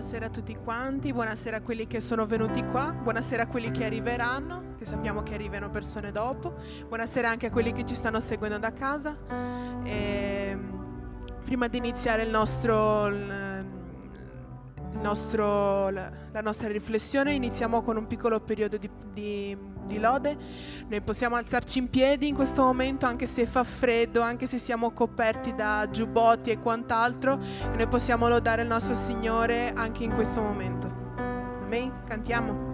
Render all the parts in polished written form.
Buonasera a tutti quanti, buonasera a quelli che sono venuti qua, buonasera a quelli che arriveranno, che sappiamo che arrivano persone dopo, buonasera anche a quelli che ci stanno seguendo da casa. Prima di iniziare la nostra riflessione, iniziamo con un piccolo periodo di lode. Noi possiamo alzarci in piedi in questo momento, anche se fa freddo, anche se siamo coperti da giubbotti e quant'altro, e noi possiamo lodare il nostro Signore anche in questo momento. Amen? Cantiamo.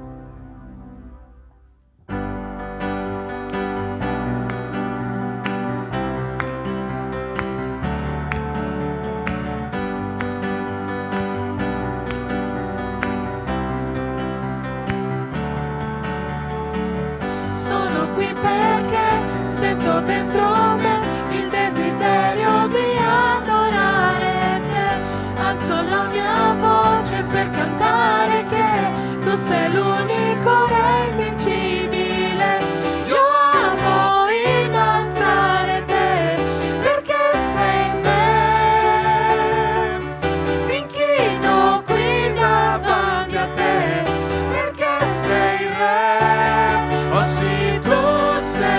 Sento dentro me il desiderio di adorare te, alzo la mia voce per cantare che tu sei l'unico re invincibile. Io amo innalzare te perché sei in me, mi inchino qui davanti a te perché sei il re. Oh sì, tu sei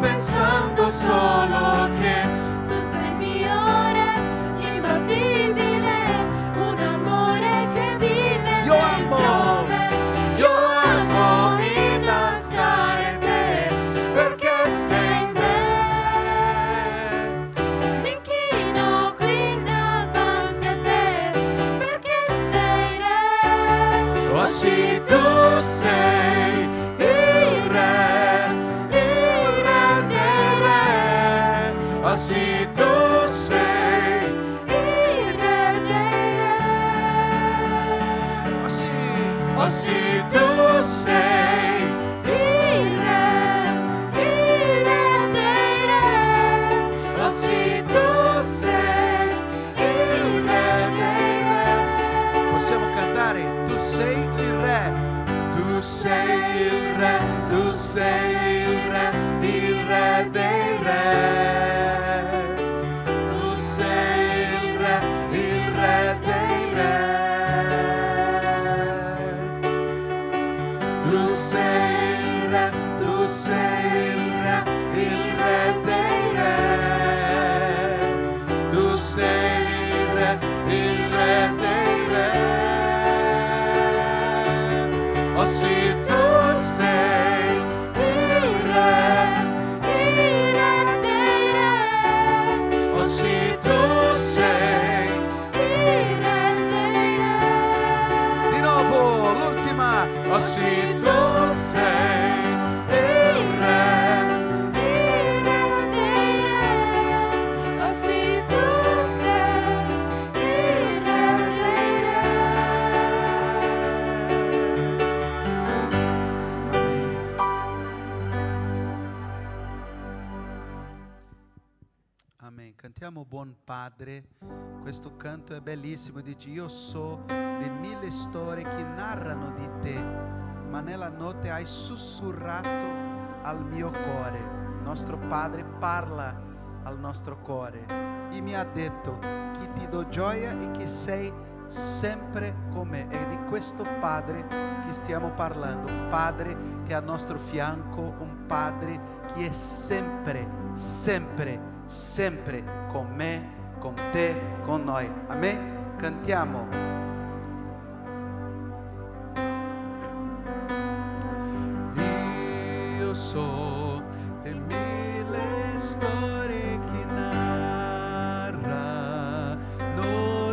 pensando solo che tu sei il mio re, imbattibile, un amore che vive dentro me. Io amo innalzare te perché sei in me, mi inchino qui davanti a te perché sei re. Oh sì, tu sei il re. Oh sì, tu sei il re dei re. Oh sì, tu sei il re dei re. Oh sì, tu sei il re dei re. Possiamo cantare, tu sei il re. Tu sei il re, tu sei il re dei re. Oh sì, tu sei il re dei re. Oh sì, tu sei il re dei re. Di nuovo, l'ultima. Oh sì, tu sei il re dei re. Oh sì, tu sei il re dei re. Amen. Cantiamo Buon Padre. Questo canto è bellissimo. Dice: io so di mille storie che narrano di te, ma nella notte hai sussurrato al mio cuore. Nostro Padre parla al nostro cuore e mi ha detto che ti do gioia e che sei sempre con me. È di questo Padre che stiamo parlando, un Padre che è al nostro fianco, un Padre che è sempre, sempre, sempre con me, con te, con noi. Amen. Cantiamo. Io so di mille storie che narrano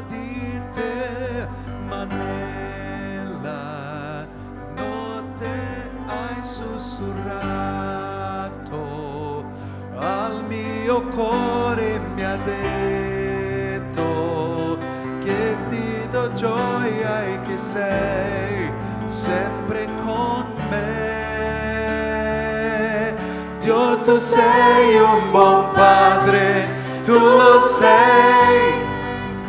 di te, ma nella notte hai sussurrato al mio cuore, mi ha detto che ti do gioia e che sei sempre con me. Dio, tu sei un buon padre, tu lo sei,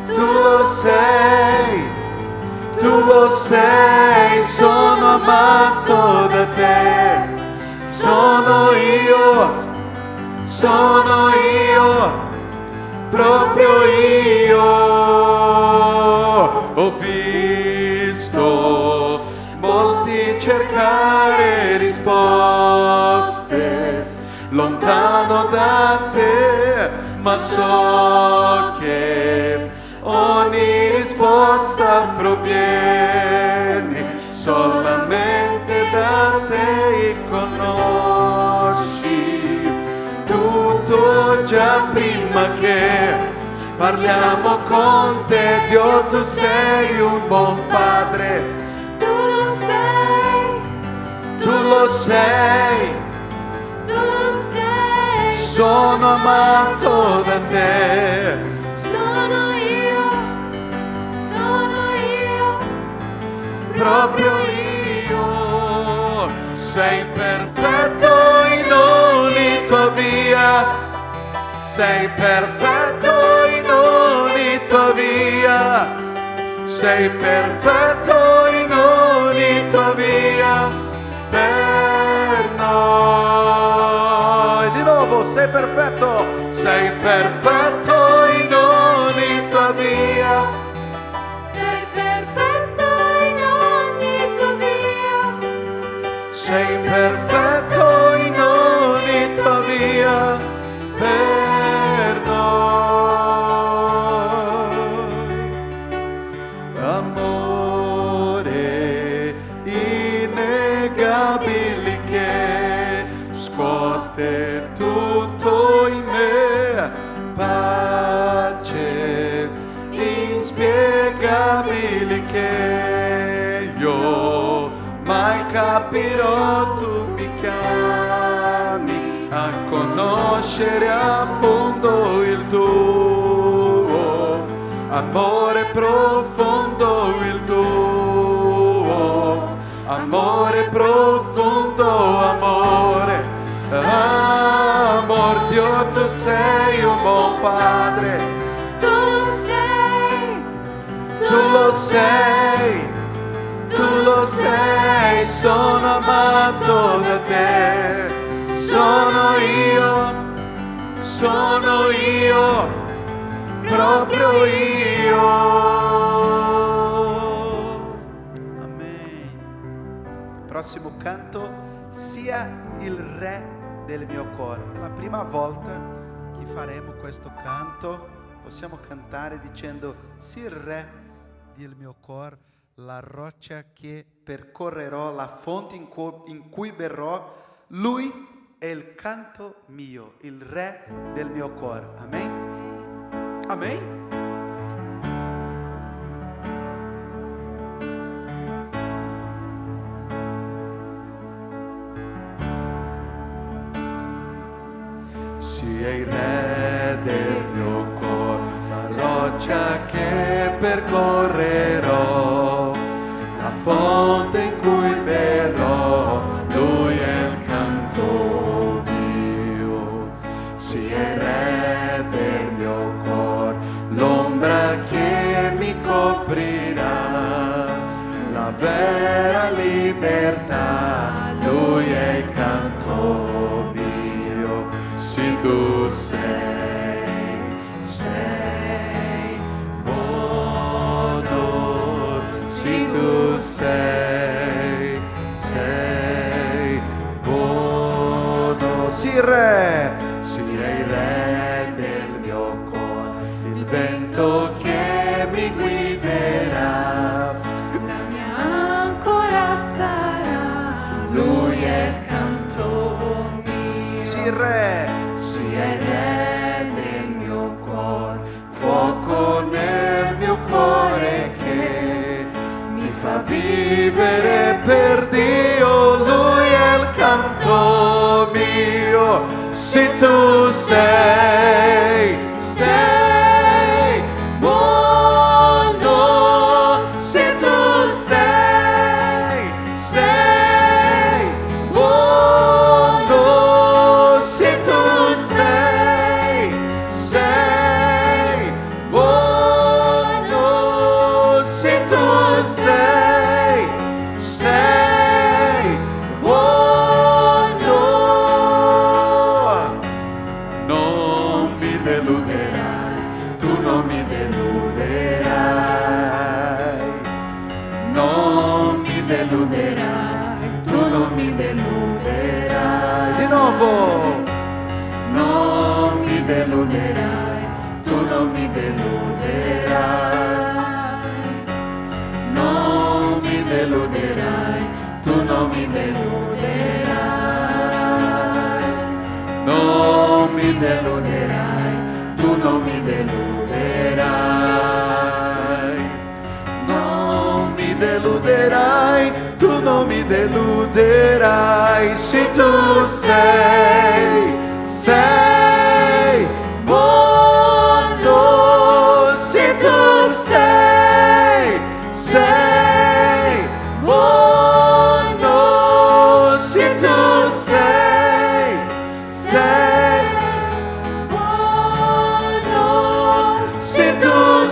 tu lo sei, tu lo sei, sono amato da te, sono io, proprio io. Ho visto molti cercare risposte lontano da te, ma so che ogni risposta proviene solamente da te. Conosci tutto già prima che parliamo con te. Dio, tu sei un buon padre, Tu lo sei, tu lo sei, tu lo sei. sono amato da te. Sono io, Proprio io. Sei perfetto in ogni tua via, sei perfetto in ogni tua via, sei perfetto in ogni tua via per noi. Di nuovo, sei perfetto in ogni tua via. sei perfetto in ogni tua via. Sei perfetto in ogni tua via per noi. Amore innegabile che scuote tutto in me, pace inspiegabile che io mai capirò. Tu mi chiami a conoscere a fondo il tuo amore profondo, il tuo amore profondo, amore, amor. Dio, tu sei un buon padre, Tu lo sei, tu lo sei, tu lo sei, sono amato da te, sono io, proprio io. Amen. Prossimo canto, sia il re del mio cuore. È la prima volta che faremo questo canto. Possiamo cantare dicendo: sia il re del mio cuore, la roccia che percorrerò, la fonte in cui berrò. Lui è il canto mio, il re del mio cuore. Amen. Amen. Sia il re del mio cuore, la roccia che percorrerò, la fonte in cui berrò. Lui è il canto mio. Sia il re del mio cuore, l'ombra che mi coprirà, la vera libertà. Lui è il canto mio. Se tu sei buono, se tu sei buono. Sii re, sia il re del mio cuore, il vento che mi guiderà, la mia ancora sarà. Lui è il canto mio. sii il re, Sia il re del mio cuore, fuoco nel mio cuore che mi fa vivere per Dio. Lui è il canto mio. Se tu sei buono, se tu sei buono, se tu sei deluderai, tu non mi deluderai. Di nuovo. Non mi deluderai, tu non mi deluderai. Non mi deluderai, tu non mi deluderai. Non mi deluderai, tu non mi deluderai. Non mi deluderai, tu non mi deluderai. Se tu sei buono, se tu sei buono, se tu sei Buono, se tu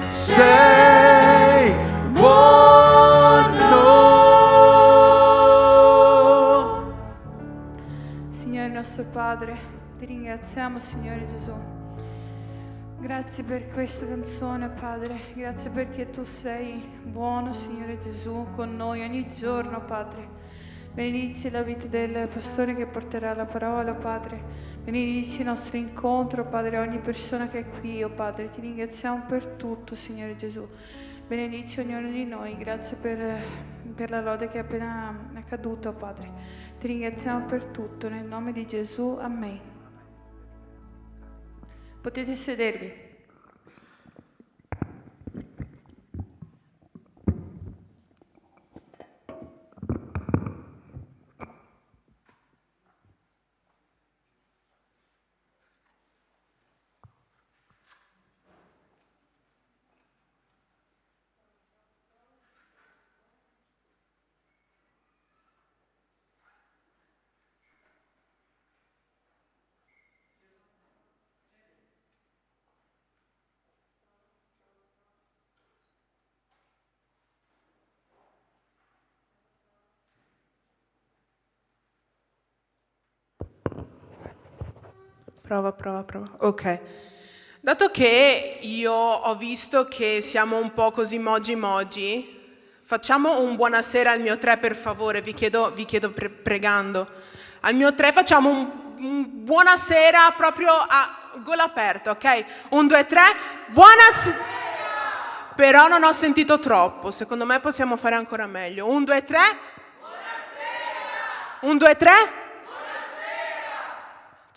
sei buono. Signore nostro Padre, ti ringraziamo, Signore Gesù. Grazie per questa canzone, Padre. Grazie perché tu sei buono, Signore Gesù, con noi ogni giorno, Padre. Benedici la vita del pastore che porterà la parola, Padre. Benedici il nostro incontro, Padre, ogni persona che è qui, oh Padre. Ti ringraziamo per tutto, Signore Gesù. Benedici ognuno di noi. Grazie per la lode che è appena accaduta, oh Padre. Ti ringraziamo per tutto, nel nome di Gesù. Amen. Potete sedervi. Prova. Ok. Dato che io ho visto che siamo un po' così mogi, facciamo un buonasera al mio 3 per favore, vi chiedo pregando. Al mio 3 facciamo un buonasera proprio a golo aperto, ok? 1, 2, 3, buonasera! Però non ho sentito troppo, secondo me possiamo fare ancora meglio. 1, 2, 3, buonasera! 1, 2, 3,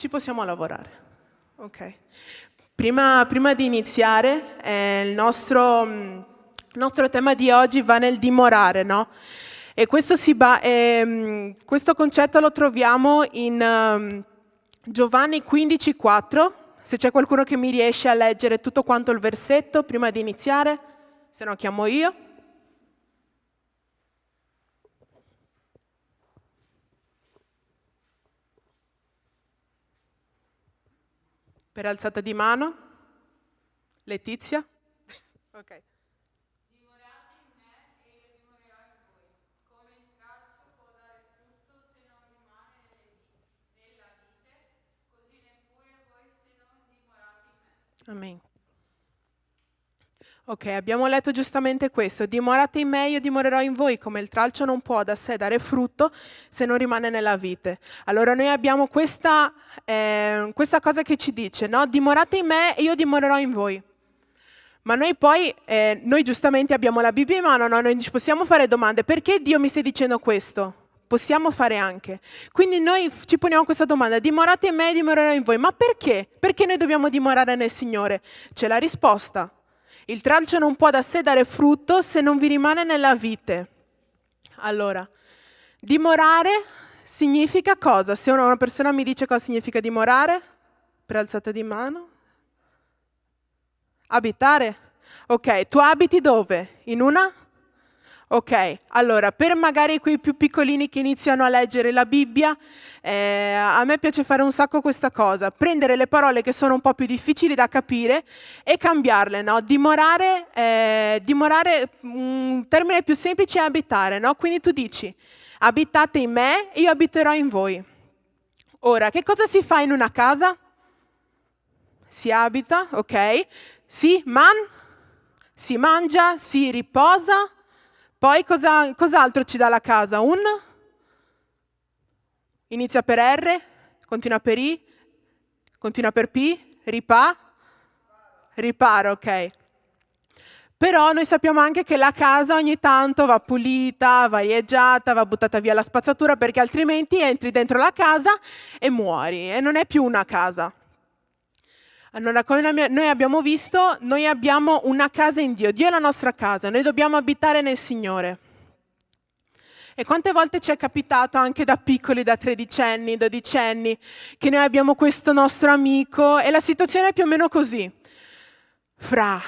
ci possiamo lavorare, ok? Prima di iniziare, il nostro tema di oggi va nel dimorare, no? E questo concetto lo troviamo in Giovanni 15,4. Se c'è qualcuno che mi riesce a leggere tutto quanto il versetto prima di iniziare, se no chiamo io. Per alzata di mano. Letizia? Ok. Dimorate in me e io dimorerò in voi. Come il tralcio può dare frutto se non rimane nella vite, così neppure voi se non dimorate in me. Amen. Ok, abbiamo letto giustamente questo. Dimorate in me, io dimorerò in voi, come il tralcio non può da sé dare frutto se non rimane nella vite. Allora noi abbiamo questa cosa che ci dice, no? Dimorate in me e io dimorerò in voi. Ma noi poi, noi giustamente abbiamo la Bibbia in mano, no? Noi ci possiamo fare domande. Perché Dio mi sta dicendo questo? Possiamo fare anche. Quindi noi ci poniamo questa domanda, dimorate in me e dimorerò in voi. Ma perché? Perché noi dobbiamo dimorare nel Signore? C'è la risposta. Il tralcio non può da sé dare frutto se non vi rimane nella vite. Allora, dimorare significa cosa? Se una persona mi dice cosa significa dimorare, per alzata di mano. Abitare? Ok, tu abiti dove? In una? Ok, allora per magari quei più piccolini che iniziano a leggere la Bibbia, a me piace fare un sacco questa cosa, prendere le parole che sono un po' più difficili da capire e cambiarle, no? Dimorare, un termine più semplice è abitare, no? Quindi tu dici, abitate in me e io abiterò in voi. Ora, che cosa si fa in una casa? Si abita, ok? Si mangia, si riposa. Poi cos'altro ci dà la casa? Inizia per R, continua per I, continua per P, riparo, ok. Però noi sappiamo anche che la casa ogni tanto va pulita, va arieggiata, va buttata via la spazzatura, perché altrimenti entri dentro la casa e muori, e non è più una casa. Allora, come noi abbiamo visto, noi abbiamo una casa in Dio. Dio è la nostra casa, noi dobbiamo abitare nel Signore. E quante volte ci è capitato anche da piccoli, da 13 anni, 12 anni, che noi abbiamo questo nostro amico e la situazione è più o meno così. Fra,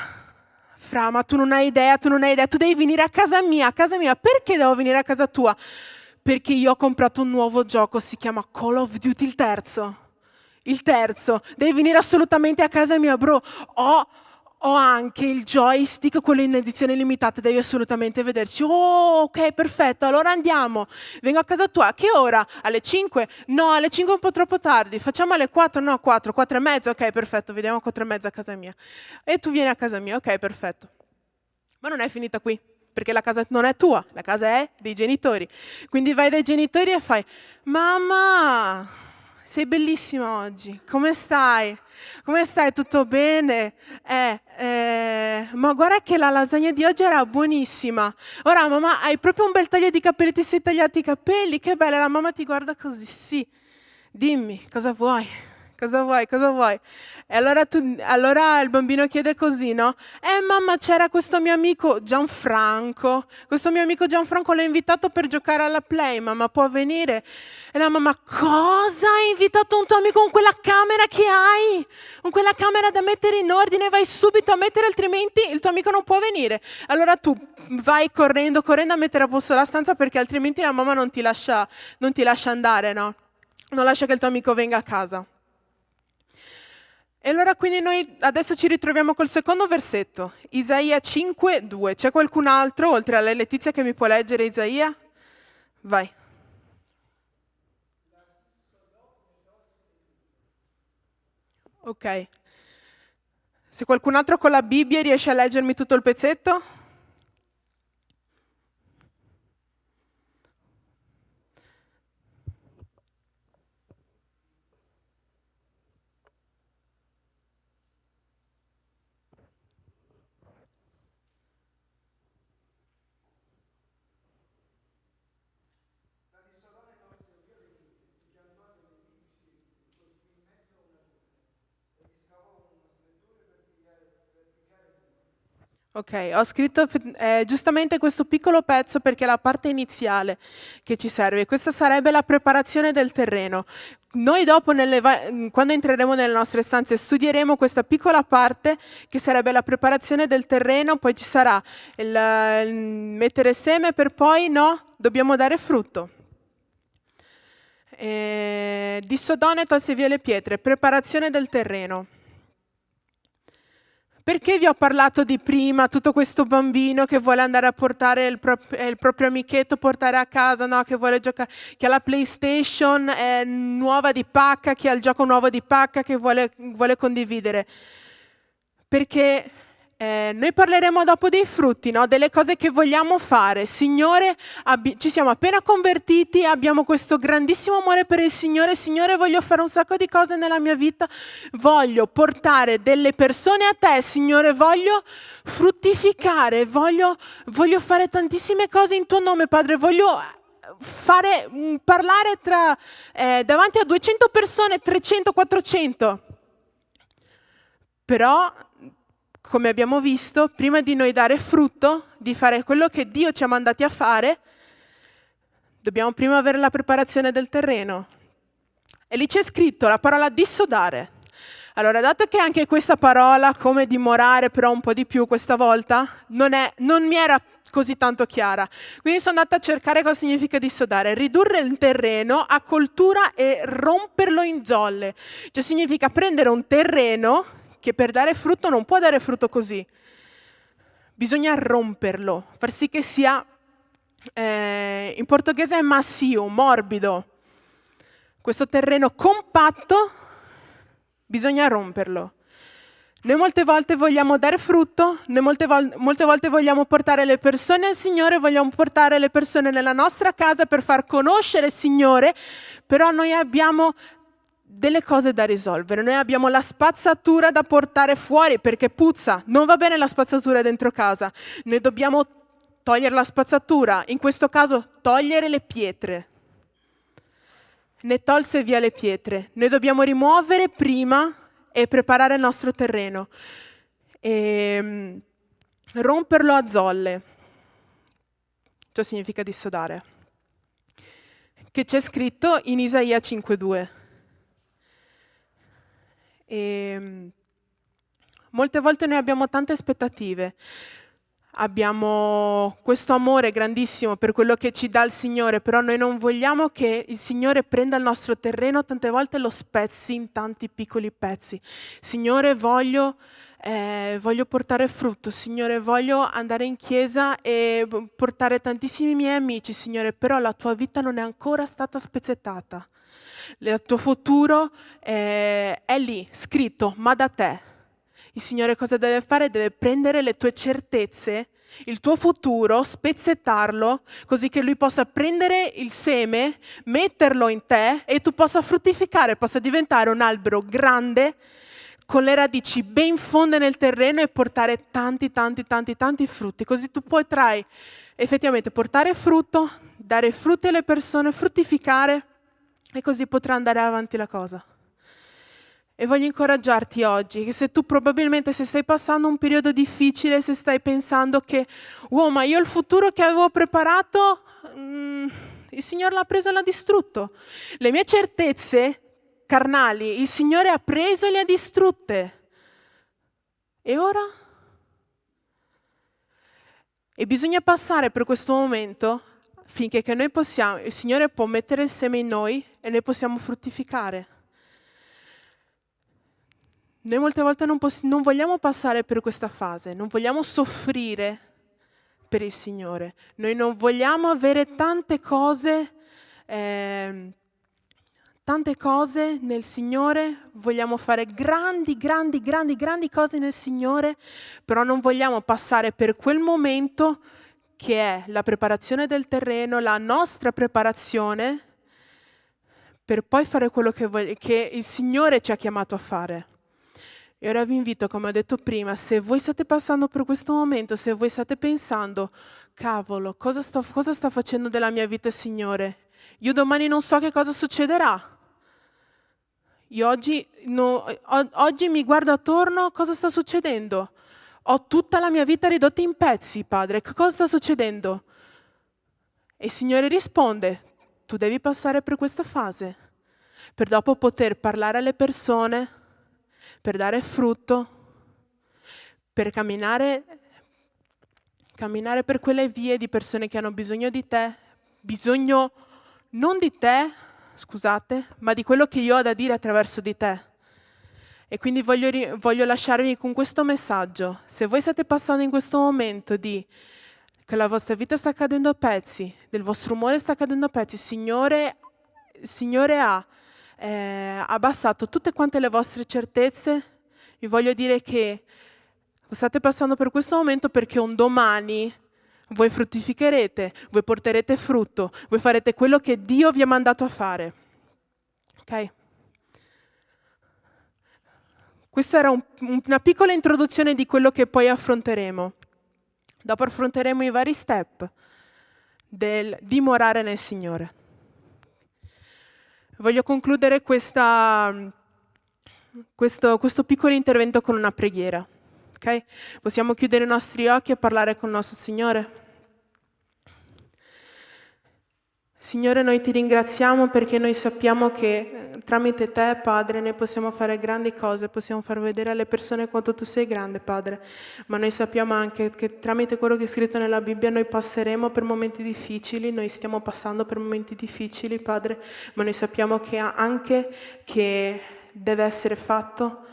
ma tu non hai idea, tu devi venire a casa mia, perché devo venire a casa tua? Perché io ho comprato un nuovo gioco, si chiama Call of Duty il terzo, devi venire assolutamente a casa mia, bro, ho anche il joystick, quello in edizione limitata, devi assolutamente vederci. Oh, ok, perfetto, allora andiamo. Vengo a casa tua, a che ora? Alle 5? No, alle 5 è un po' troppo tardi. Facciamo alle 4? No, 4 e mezza, ok, perfetto, vediamo a 4 e mezza a casa mia. E tu vieni a casa mia, ok, perfetto. Ma non è finita qui, perché la casa non è tua, la casa è dei genitori. Quindi vai dai genitori e fai, mamma, sei bellissima oggi, come stai? Come stai? Tutto bene? Ma guarda che la lasagna di oggi era buonissima. Ora mamma, hai proprio un bel taglio di capelli, ti sei tagliati i capelli, che bella. La mamma ti guarda così, sì. Dimmi, cosa vuoi? Cosa vuoi? E allora il bambino chiede così, no? Mamma, c'era questo mio amico Gianfranco. Questo mio amico Gianfranco l'ho invitato per giocare alla Play, mamma, può venire? E la mamma, cosa? Hai invitato un tuo amico con quella camera che hai? Con quella camera da mettere in ordine, vai subito a mettere, altrimenti il tuo amico non può venire. Allora tu vai correndo a mettere a posto la stanza, perché altrimenti la mamma non ti lascia andare, no? Non lascia che il tuo amico venga a casa. E allora quindi noi adesso ci ritroviamo col secondo versetto, Isaia 5:2. C'è qualcun altro, oltre a lei Letizia, che mi può leggere Isaia? Vai. Ok. Se qualcun altro con la Bibbia riesce a leggermi tutto il pezzetto? Ok, ho scritto giustamente questo piccolo pezzo perché è la parte iniziale che ci serve. Questa sarebbe la preparazione del terreno. Noi dopo, quando entreremo nelle nostre stanze, studieremo questa piccola parte che sarebbe la preparazione del terreno, poi ci sarà il mettere seme, per poi dobbiamo dare frutto. Dissodone, tolse via le pietre, preparazione del terreno. Perché vi ho parlato di prima, tutto questo bambino che vuole andare a portare il proprio amichetto, portare a casa, no? Che vuole giocare, che ha la PlayStation nuova di pacca, che ha il gioco nuovo di pacca, che vuole condividere. Perché noi parleremo dopo dei frutti, no? Delle cose che vogliamo fare. Signore, ci siamo appena convertiti, abbiamo questo grandissimo amore per il Signore. Signore, voglio fare un sacco di cose nella mia vita, voglio portare delle persone a te, Signore, voglio fruttificare, voglio fare tantissime cose in tuo nome, Padre, voglio parlare davanti a 200 persone, 300, 400. Però, come abbiamo visto, prima di noi dare frutto, di fare quello che Dio ci ha mandati a fare, dobbiamo prima avere la preparazione del terreno. E lì c'è scritto la parola dissodare. Allora, dato che anche questa parola, come dimorare, però un po' di più questa volta, non mi era così tanto chiara. Quindi sono andata a cercare cosa significa dissodare. Ridurre il terreno a coltura e romperlo in zolle. Cioè significa prendere un terreno che per dare frutto non può dare frutto così. Bisogna romperlo, far sì che sia, in portoghese è macio, morbido. Questo terreno compatto bisogna romperlo. Noi molte volte vogliamo dare frutto, noi molte volte vogliamo portare le persone al Signore, vogliamo portare le persone nella nostra casa per far conoscere il Signore, però noi abbiamo delle cose da risolvere, noi abbiamo la spazzatura da portare fuori perché puzza, non va bene la spazzatura dentro casa, noi dobbiamo togliere la spazzatura, in questo caso togliere le pietre. Ne tolse via le pietre, noi dobbiamo rimuovere prima e preparare il nostro terreno e romperlo a zolle. Ciò significa dissodare, che c'è scritto in Isaia 5:2. E molte volte noi abbiamo tante aspettative, abbiamo questo amore grandissimo per quello che ci dà il Signore, però noi non vogliamo che il Signore prenda il nostro terreno, tante volte lo spezzi in tanti piccoli pezzi. Signore, voglio portare frutto, Signore, voglio andare in chiesa e portare tantissimi miei amici, Signore, però la tua vita non è ancora stata spezzettata. Il tuo futuro è lì, scritto, ma da te. Il Signore cosa deve fare? Deve prendere le tue certezze, il tuo futuro, spezzettarlo, così che Lui possa prendere il seme, metterlo in te e tu possa fruttificare, possa diventare un albero grande, con le radici ben fonde nel terreno e portare tanti frutti. Così tu potrai effettivamente portare frutto, dare frutti alle persone, fruttificare, e così potrà andare avanti la cosa. E voglio incoraggiarti oggi, che se tu probabilmente se stai passando un periodo difficile, se stai pensando che, wow, ma io il futuro che avevo preparato, il Signore l'ha preso e l'ha distrutto. Le mie certezze carnali, il Signore ha preso e le ha distrutte. E ora? E bisogna passare per questo momento finché che noi possiamo, il Signore può mettere il seme in noi e noi possiamo fruttificare. Noi molte volte non vogliamo passare per questa fase, non vogliamo soffrire per il Signore. Noi non vogliamo avere tante cose nel Signore, vogliamo fare grandi cose nel Signore, però non vogliamo passare per quel momento che è la preparazione del terreno, la nostra preparazione, per poi fare quello che il Signore ci ha chiamato a fare. E ora vi invito, come ho detto prima, se voi state passando per questo momento, se voi state pensando, cavolo, cosa sta facendo della mia vita il Signore? Io domani non so che cosa succederà. Io oggi mi guardo attorno, cosa sta succedendo? Ho tutta la mia vita ridotta in pezzi, Padre, che cosa sta succedendo? E il Signore risponde, tu devi passare per questa fase, per dopo poter parlare alle persone, per dare frutto, per camminare per quelle vie di persone che hanno bisogno di te, bisogno non di te, scusate, ma di quello che io ho da dire attraverso di te. E quindi voglio lasciarvi con questo messaggio. Se voi state passando in questo momento che la vostra vita sta cadendo a pezzi, del vostro umore sta cadendo a pezzi, il Signore ha abbassato tutte quante le vostre certezze, vi voglio dire che state passando per questo momento perché un domani voi fruttificherete, voi porterete frutto, voi farete quello che Dio vi ha mandato a fare. Ok? Questa era una piccola introduzione di quello che poi affronteremo. Dopo affronteremo i vari step del dimorare nel Signore. Voglio concludere questo piccolo intervento con una preghiera. Okay? Possiamo chiudere i nostri occhi e parlare con il nostro Signore? Signore, noi ti ringraziamo perché noi sappiamo che tramite te, Padre, noi possiamo fare grandi cose, possiamo far vedere alle persone quanto tu sei grande, Padre, ma noi sappiamo anche che tramite quello che è scritto nella Bibbia noi passeremo per momenti difficili, noi stiamo passando per momenti difficili, Padre, ma noi sappiamo che deve essere fatto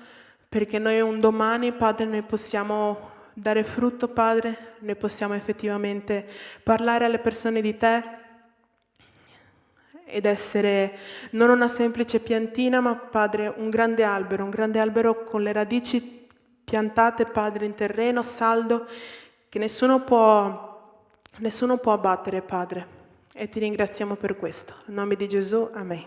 perché noi un domani, Padre, noi possiamo dare frutto, Padre, noi possiamo effettivamente parlare alle persone di te, ed essere non una semplice piantina, ma Padre, un grande albero con le radici piantate, Padre, in terreno saldo, che nessuno può abbattere, Padre. E ti ringraziamo per questo. In nome di Gesù, amen.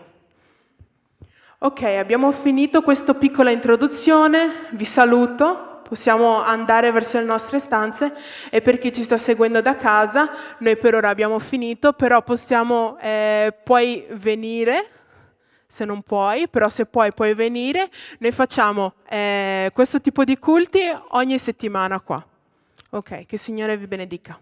Ok, abbiamo finito questa piccola introduzione, vi saluto, possiamo andare verso le nostre stanze e per chi ci sta seguendo da casa, noi per ora abbiamo finito, però puoi venire, se non puoi, però se puoi venire, noi facciamo questo tipo di culti ogni settimana qua. Ok, che il Signore vi benedica.